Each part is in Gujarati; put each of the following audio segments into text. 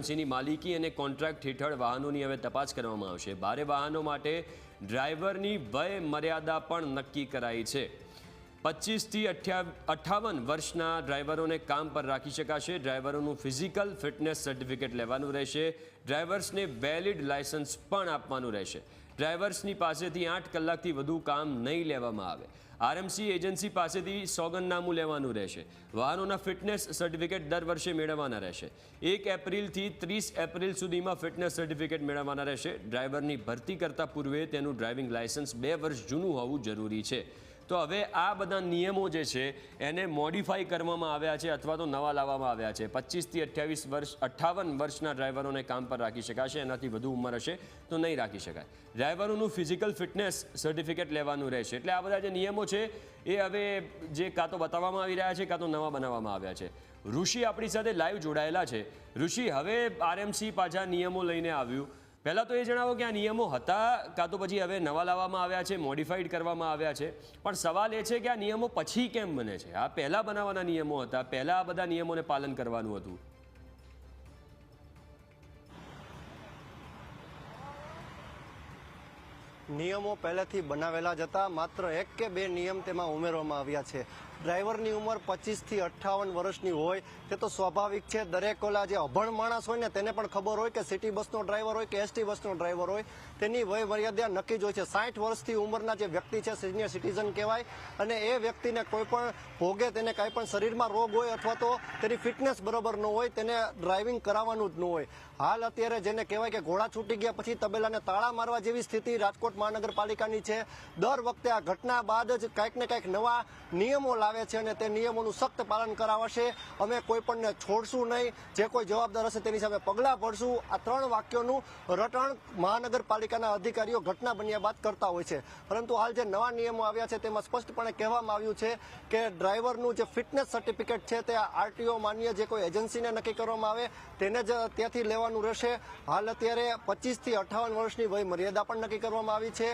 આરએમસીની માલિકી અને કોન્ટ્રાક્ટ હેઠળ વાહનોની હવે તપાસ કરવામાં આવશે। ભારે વાહનો માટે ડ્રાઈવરની વય મર્યાદા પણ નક્કી કરાઈ છે। 25 થી 58 વર્ષના ડ્રાઈવરોને કામ પર રાખી શકાશે। ડ્રાઈવરોનું ફિઝિકલ ફિટનેસ સર્ટિફિકેટ લેવાનું રહેશે। ડ્રાઈવર્સને વેલિડ લાયસન્સ પણ આપવાનું રહેશે। ડ્રાઈવર્સની પાસેથી 8 કલાકથી વધુ કામ નહીં લેવામાં આવે। આરએમસી એજન્સી પાસેથી સોગંદનામું લેવાનું રહેશે। વાહનોના ફિટનેસ સર્ટિફિકેટ દર વર્ષે મેળવવાના રહેશે। 1 એપ્રિલથી 30 એપ્રિલ સુધીમાં ફિટનેસ સર્ટિફિકેટ મેળવવાના રહેશે। ડ્રાઈવરની ભરતી કરતા પૂર્વે તેનું ડ્રાઇવિંગ લાયસન્સ 2 વર્ષ જૂનું હોવું જરૂરી છે। તો હવે આ બધા નિયમો જે છે એને મોડિફાઈ કરવામાં આવ્યા છે અથવા તો નવા લાવવામાં આવ્યા છે। 25 થી 58 વર્ષના ડ્રાઈવરોને કામ પર રાખી શકાશે। એનાથી વધુ ઉંમર હશે તો નહીં રાખી શકાય। ડ્રાઈવરોનું ફિઝિકલ ફિટનેસ સર્ટિફિકેટ લેવાનું રહેશે। એટલે આ બધા જે નિયમો છે એ હવે જે કાં તો બતાવવામાં આવી રહ્યા છે કાં તો નવા બનાવવામાં આવ્યા છે। ઋષિ આપણી સાથે લાઈવ જોડાયેલા છે। ઋષિ, હવે આરએમસી પાછા નિયમો લઈને આવ્યું, પહેલાં તો એ જણાવો કે આ નિયમો હતા કાં તો પછી હવે નવા લાવવામાં આવ્યા છે, મોડિફાઈડ કરવામાં આવ્યા છે? પણ સવાલ એ છે કે આ નિયમો પછી કેમ બને છે? આ પહેલાં બનાવવાના નિયમો હતા, પહેલાં આ બધા નિયમોને પાલન કરવાનું હતું। નિયમો પહેલેથી બનાવેલા જ હતા, માત્ર 1 કે 2 નિયમ તેમાં ઉમેરવામાં આવ્યા છે। ડ્રાઈવરની ઉંમર 25 થી 58 વર્ષની હોય તે તો સ્વાભાવિક છે। દરેક ઓલા જે અભણ માણસ હોય ને તેને પણ ખબર હોય કે સિટી બસનો ડ્રાઈવર હોય કે એસટી બસનો ડ્રાઈવર હોય તેની વય મર્યાદા નક્કી જ હોય છે। 60 વર્ષથી ઉંમરના જે વ્યક્તિ છે સિનિયર સિટીઝન કહેવાય, અને એ વ્યક્તિને કોઈ પણ ભોગે તેને કાંઈ પણ શરીરમાં રોગ હોય અથવા તો તેની ફિટનેસ બરોબર ન હોય તેને ડ્રાઇવિંગ કરાવવાનું જ ન હોય। હાલ અત્યારે જેને કહેવાય કે ઘોડા છૂટી ગયા પછી તબેલાને તાળા મારવા જેવી સ્થિતિ રાજકોટ મહાનગરપાલિકાની છે। દર વખતે આ ઘટના બાદ જ કાંઈક ને કાંઈક નવા નિયમો લાવે છે અને તે નિયમોનું સખ્ત પાલન કરાવશે। અમે કોઈ પણને છોડશું નહીં, જે કોઈ જવાબદાર હશે તેની સામે પગલાં ભરશું। આ 3 વાક્યોનું રટણ મહાનગરપાલિકાના અધિકારીઓ ઘટના બન્યા બાદ કરતા હોય છે। પરંતુ હાલ જે નવા નિયમો આવ્યા છે તેમાં સ્પષ્ટપણે કહેવામાં આવ્યું છે કે ડ્રાઈવરનું જે ફિટનેસ સર્ટિફિકેટ છે તે આરટીઓ માન્ય જે કોઈ એજન્સીને નક્કી કરવામાં આવે તેને જ ત્યાંથી લેવાનું રહેશે। હાલ અત્યારે 25 થી 58 વર્ષની વય મર્યાદા પણ નક્કી કરવામાં આવી છે।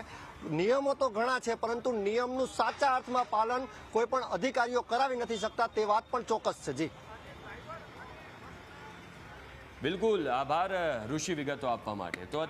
નિયમો તો ઘણા છે પરંતુ નિયમનું સાચા અર્થમાં પાલન કોઈ પણ અધિકારીઓ કરાવી નથી શકતા તે વાત પણ ચોક્કસ છે। જી બિલકુલ, આભાર ઋષિ વિગતો આપવા માટે। તો